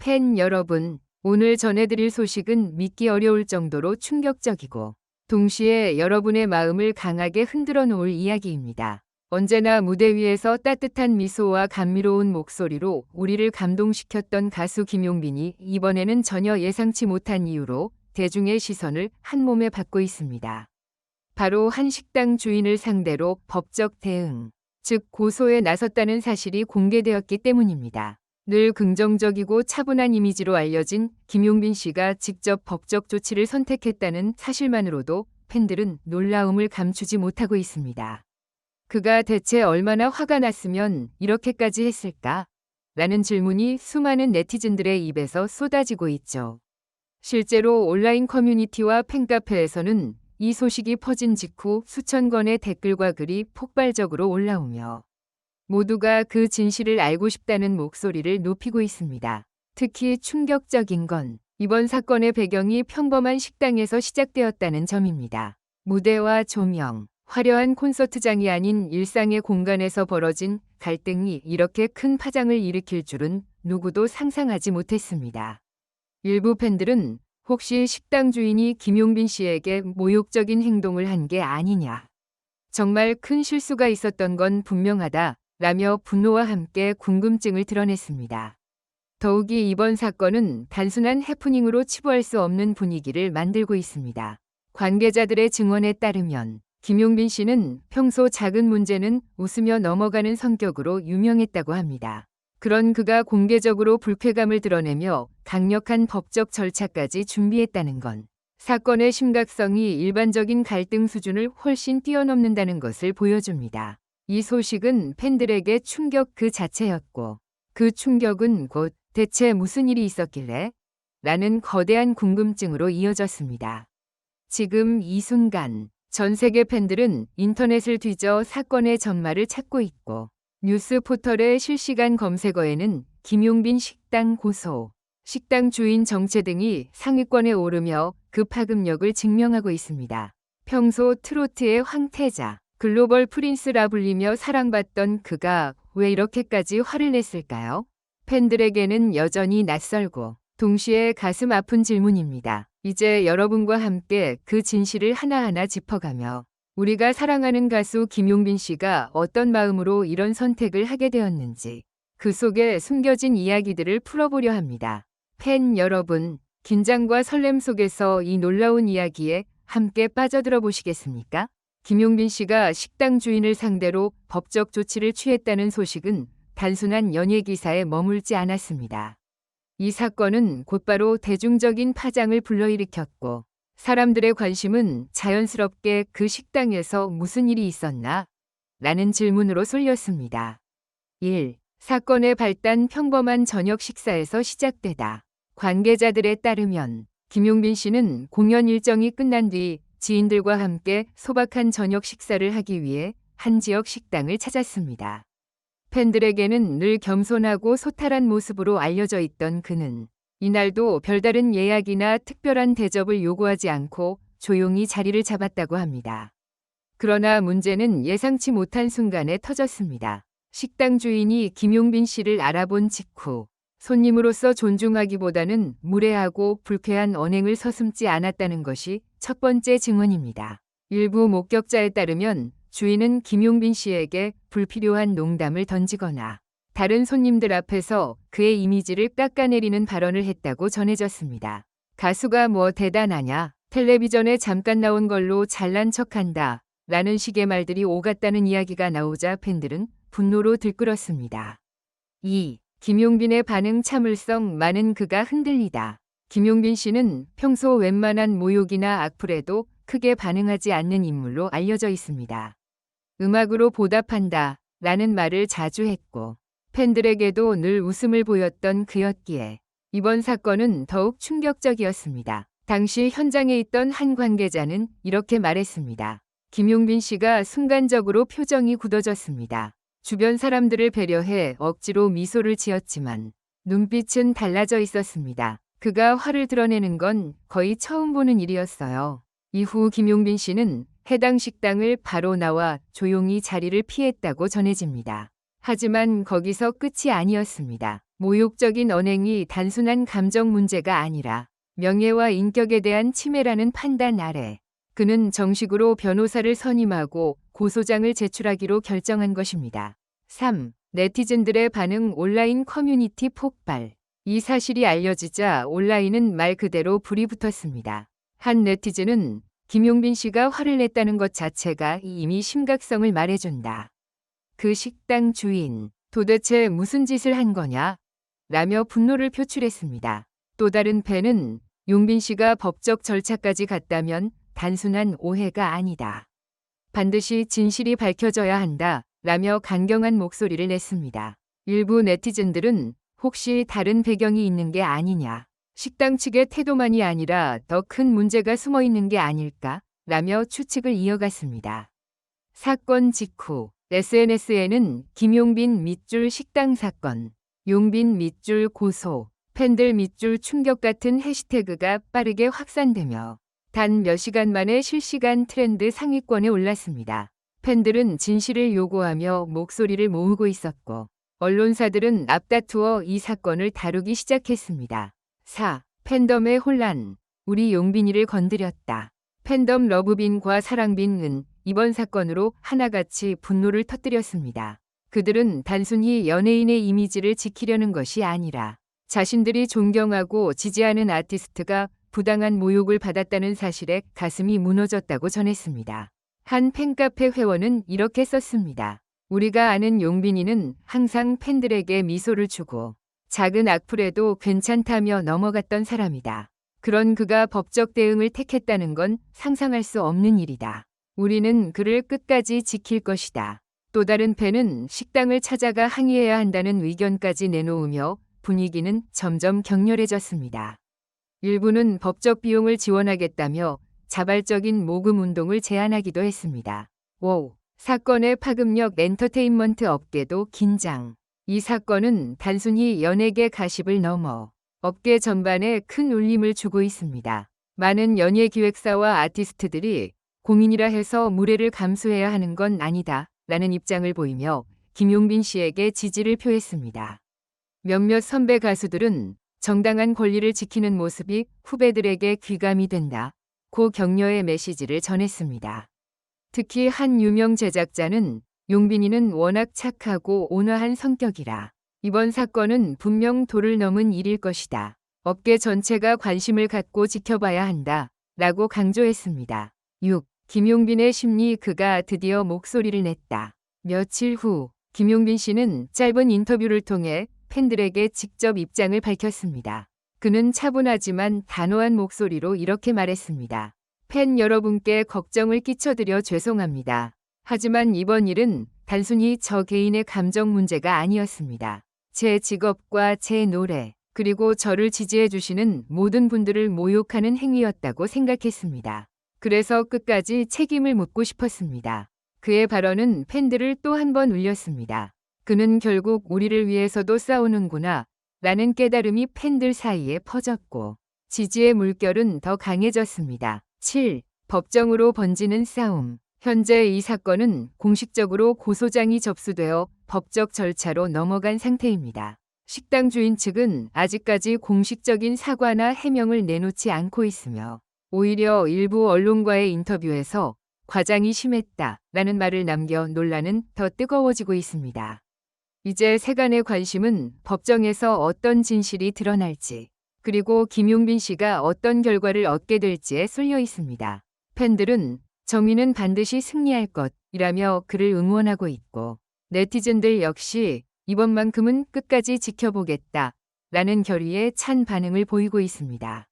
팬 여러분, 오늘 전해드릴 소식은 믿기 어려울 정도로 충격적이고 동시에 여러분의 마음을 강하게 흔들어 놓을 이야기입니다. 언제나 무대 위에서 따뜻한 미소와 감미로운 목소리로 우리를 감동시켰던 가수 김용빈이 이번에는 전혀 예상치 못한 이유로 대중의 시선을 한몸에 받고 있습니다. 바로 한 식당 주인을 상대로 법적 대응, 즉 고소에 나섰다는 사실이 공개되었기 때문입니다. 늘 긍정적이고 차분한 이미지로 알려진 김용빈 씨가 직접 법적 조치를 선택했다는 사실만으로도 팬들은 놀라움을 감추지 못하고 있습니다. 그가 대체 얼마나 화가 났으면 이렇게까지 했을까? 라는 질문이 수많은 네티즌들의 입에서 쏟아지고 있죠. 실제로 온라인 커뮤니티와 팬카페에서는 이 소식이 퍼진 직후 수천 건의 댓글과 글이 폭발적으로 올라오며 모두가 그 진실을 알고 싶다는 목소리를 높이고 있습니다. 특히 충격적인 건 이번 사건의 배경이 평범한 식당에서 시작되었다는 점입니다. 무대와 조명, 화려한 콘서트장이 아닌 일상의 공간에서 벌어진 갈등이 이렇게 큰 파장을 일으킬 줄은 누구도 상상하지 못했습니다. 일부 팬들은 혹시 식당 주인이 김용빈 씨에게 모욕적인 행동을 한 게 아니냐, 정말 큰 실수가 있었던 건 분명하다 라며 분노와 함께 궁금증을 드러냈습니다. 더욱이 이번 사건은 단순한 해프닝으로 치부할 수 없는 분위기를 만들고 있습니다. 관계자들의 증언에 따르면 김용빈 씨는 평소 작은 문제는 웃으며 넘어가는 성격으로 유명했다고 합니다. 그런 그가 공개적으로 불쾌감을 드러내며 강력한 법적 절차까지 준비했다는 건 사건의 심각성이 일반적인 갈등 수준을 훨씬 뛰어넘는다는 것을 보여줍니다. 이 소식은 팬들에게 충격 그 자체였고 그 충격은 곧 대체 무슨 일이 있었길래? 라는 거대한 궁금증으로 이어졌습니다. 지금 이 순간 전 세계 팬들은 인터넷을 뒤져 사건의 전말을 찾고 있고 뉴스 포털의 실시간 검색어에는 김용빈 식당 고소, 식당 주인 정체 등이 상위권에 오르며 그 파급력을 증명하고 있습니다. 평소 트로트의 황태자, 글로벌 프린스라 불리며 사랑받던 그가 왜 이렇게까지 화를 냈을까요? 팬들에게는 여전히 낯설고 동시에 가슴 아픈 질문입니다. 이제 여러분과 함께 그 진실을 하나하나 짚어가며 우리가 사랑하는 가수 김용빈 씨가 어떤 마음으로 이런 선택을 하게 되었는지 그 속에 숨겨진 이야기들을 풀어보려 합니다. 팬 여러분, 긴장과 설렘 속에서 이 놀라운 이야기에 함께 빠져들어 보시겠습니까? 김용빈 씨가 식당 주인을 상대로 법적 조치를 취했다는 소식은 단순한 연예 기사에 머물지 않았습니다. 이 사건은 곧바로 대중적인 파장을 불러일으켰고 사람들의 관심은 자연스럽게 그 식당에서 무슨 일이 있었나? 라는 질문으로 쏠렸습니다. 1. 사건의 발단 평범한 저녁 식사에서 시작되다. 관계자들에 따르면 김용빈 씨는 공연 일정이 끝난 뒤 지인들과 함께 소박한 저녁 식사를 하기 위해 한 지역 식당을 찾았습니다. 팬들에게는 늘 겸손하고 소탈한 모습으로 알려져 있던 그는 이날도 별다른 예약이나 특별한 대접을 요구하지 않고 조용히 자리를 잡았다고 합니다. 그러나 문제는 예상치 못한 순간에 터졌습니다. 식당 주인이 김용빈 씨를 알아본 직후 손님으로서 존중하기보다는 무례하고 불쾌한 언행을 서슴지 않았다는 것이 첫 번째 증언입니다. 일부 목격자에 따르면 주인은 김용빈 씨에게 불필요한 농담을 던지거나 다른 손님들 앞에서 그의 이미지를 깎아내리는 발언을 했다고 전해졌습니다. 가수가 뭐 대단하냐? 텔레비전에 잠깐 나온 걸로 잘난 척한다. 라는 식의 말들이 오갔다는 이야기가 나오자 팬들은 분노로 들끓었습니다. 2. 김용빈의 반응 참을성 많은 그가 흔들리다. 김용빈 씨는 평소 웬만한 모욕이나 악플에도 크게 반응하지 않는 인물로 알려져 있습니다. 음악으로 보답한다 라는 말을 자주 했고 팬들에게도 늘 웃음을 보였던 그였기에 이번 사건은 더욱 충격적이었습니다. 당시 현장에 있던 한 관계자는 이렇게 말했습니다. 김용빈 씨가 순간적으로 표정이 굳어졌습니다. 주변 사람들을 배려해 억지로 미소를 지었지만 눈빛은 달라져 있었습니다. 그가 화를 드러내는 건 거의 처음 보는 일이었어요. 이후 김용빈 씨는 해당 식당을 바로 나와 조용히 자리를 피했다고 전해집니다. 하지만 거기서 끝이 아니었습니다. 모욕적인 언행이 단순한 감정 문제가 아니라 명예와 인격에 대한 침해라는 판단 아래 그는 정식으로 변호사를 선임하고 고소장을 제출하기로 결정한 것입니다. 3. 네티즌들의 반응. 온라인 커뮤니티 폭발. 이 사실이 알려지자 온라인은 말 그대로 불이 붙었습니다. 한 네티즌은 김용빈 씨가 화를 냈다는 것 자체가 이미 심각성을 말해준다. 그 식당 주인, 도대체 무슨 짓을 한 거냐? 라며 분노를 표출했습니다. 또 다른 팬은 용빈 씨가 법적 절차까지 갔다면 단순한 오해가 아니다. 반드시 진실이 밝혀져야 한다. 라며 강경한 목소리를 냈습니다. 일부 네티즌들은 혹시 다른 배경이 있는 게 아니냐. 식당 측의 태도만이 아니라 더 큰 문제가 숨어 있는 게 아닐까? 라며 추측을 이어갔습니다. 사건 직후 SNS에는 김용빈 밑줄 식당 사건, 용빈 밑줄 고소, 팬들 밑줄 충격 같은 해시태그가 빠르게 확산되며 단 몇 시간 만에 실시간 트렌드 상위권에 올랐습니다. 팬들은 진실을 요구하며 목소리를 모으고 있었고 언론사들은 앞다투어 이 사건을 다루기 시작했습니다. 4. 팬덤의 혼란. 우리 용빈이를 건드렸다. 팬덤 러브빈과 사랑빈은 이번 사건으로 하나같이 분노를 터뜨렸습니다. 그들은 단순히 연예인의 이미지를 지키려는 것이 아니라 자신들이 존경하고 지지하는 아티스트가 부당한 모욕을 받았다는 사실에 가슴이 무너졌다고 전했습니다. 한 팬카페 회원은 이렇게 썼습니다. 우리가 아는 용빈이는 항상 팬들에게 미소를 주고 작은 악플에도 괜찮다며 넘어갔던 사람이다. 그런 그가 법적 대응을 택했다는 건 상상할 수 없는 일이다. 우리는 그를 끝까지 지킬 것이다. 또 다른 팬은 식당을 찾아가 항의해야 한다는 의견까지 내놓으며 분위기는 점점 격렬해졌습니다. 일부는 법적 비용을 지원하겠다며 자발적인 모금 운동을 제안하기도 했습니다. 5. 사건의 파급력. 엔터테인먼트 업계도 긴장. 이 사건은 단순히 연예계 가십을 넘어 업계 전반에 큰 울림을 주고 있습니다. 많은 연예기획사와 아티스트들이 공인이라 해서 무례를 감수해야 하는 건 아니다 라는 입장을 보이며 김용빈 씨에게 지지를 표했습니다. 몇몇 선배 가수들은 정당한 권리를 지키는 모습이 후배들에게 귀감이 된다. 고 격려의 메시지를 전했습니다. 특히 한 유명 제작자는 용빈이는 워낙 착하고 온화한 성격이라 이번 사건은 분명 도를 넘은 일일 것이다. 업계 전체가 관심을 갖고 지켜봐야 한다. 라고 강조했습니다. 6. 김용빈의 심리. 그가 드디어 목소리를 냈다. 며칠 후 김용빈 씨는 짧은 인터뷰를 통해 팬들에게 직접 입장을 밝혔습니다. 그는 차분하지만 단호한 목소리로 이렇게 말했습니다. 팬 여러분께 걱정을 끼쳐드려 죄송합니다. 하지만 이번 일은 단순히 저 개인의 감정 문제가 아니었습니다. 제 직업과 제 노래, 그리고 저를 지지해 주시는 모든 분들을 모욕하는 행위였다고 생각했습니다. 그래서 끝까지 책임을 묻고 싶었습니다. 그의 발언은 팬들을 또 한 번 울렸습니다. 그는 결국 우리를 위해서도 싸우는구나 라는 깨달음이 팬들 사이에 퍼졌고 지지의 물결은 더 강해졌습니다. 7. 법정으로 번지는 싸움. 현재 이 사건은 공식적으로 고소장이 접수되어 법적 절차로 넘어간 상태입니다. 식당 주인 측은 아직까지 공식적인 사과나 해명을 내놓지 않고 있으며 오히려 일부 언론과의 인터뷰에서 과장이 심했다라는 말을 남겨 논란은 더 뜨거워지고 있습니다. 이제 세간의 관심은 법정에서 어떤 진실이 드러날지, 그리고 김용빈 씨가 어떤 결과를 얻게 될지에 쏠려 있습니다. 팬들은 정의는 반드시 승리할 것이라며 그를 응원하고 있고 네티즌들 역시 이번만큼은 끝까지 지켜보겠다라는 결의에 찬 반응을 보이고 있습니다.